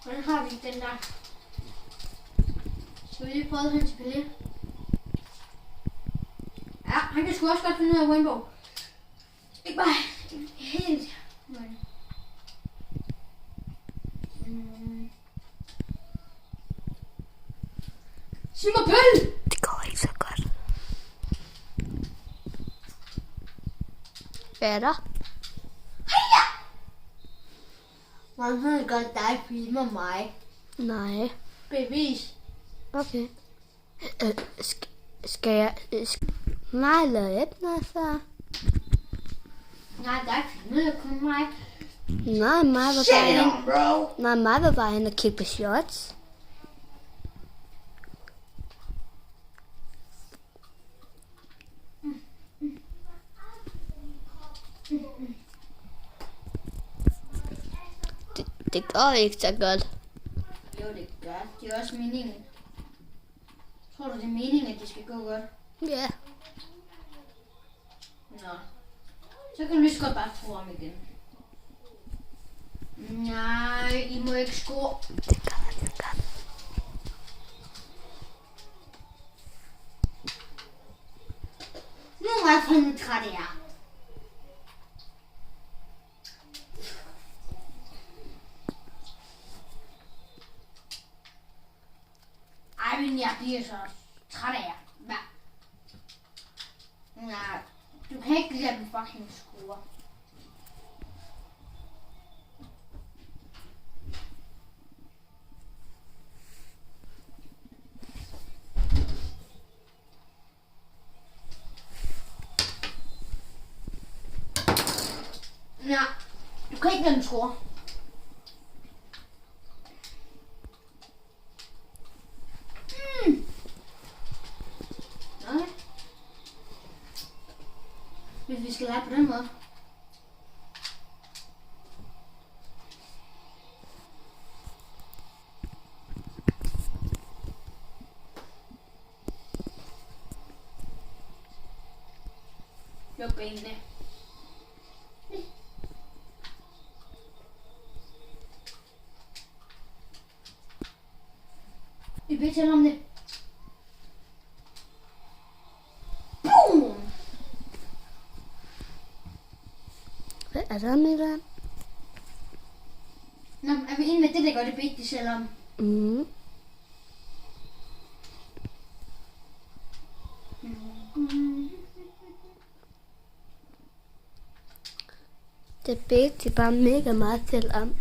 Hvordan har vi den der? Skal vi lige prøve hans palet? Ja, han kan sgu også godt finde ud af Rainbow. Ikke bare helt. Sig mig pøl! Det går ikke så godt. Hvad er der? Heja! Man ved godt, dig filmer mig. Nej. Bevis. Okay. Skal jeg... Nej, lad et noget så. Nej, dig filmede kun mig. Nej, mig var bare hen. Bro! Nej, mig var bare hen og kigge på shots. Det går ikke så godt. Jo, det gør. Det er også meningen. Tror du, det er meningen, at det skal gå godt? Ja. Nå. Så kan du lige så godt bare tro om igen. Nej, I må ikke score. Det gør det godt. Nu er jeg fandme træt af jer. Ej, men jeg bliver så træt af jer. Hvad? Nej, du kan ikke lade dem fucking score. Nej, du kan ikke lade dem score. Okay. Hvis vi skal lege på den måde. Luk benene. Vi vil tale om det. Boom! Hvad er der med den? Nå, er vi enige med det, der gør det vigtigt selvom? Mm. Det er bare mega meget til om.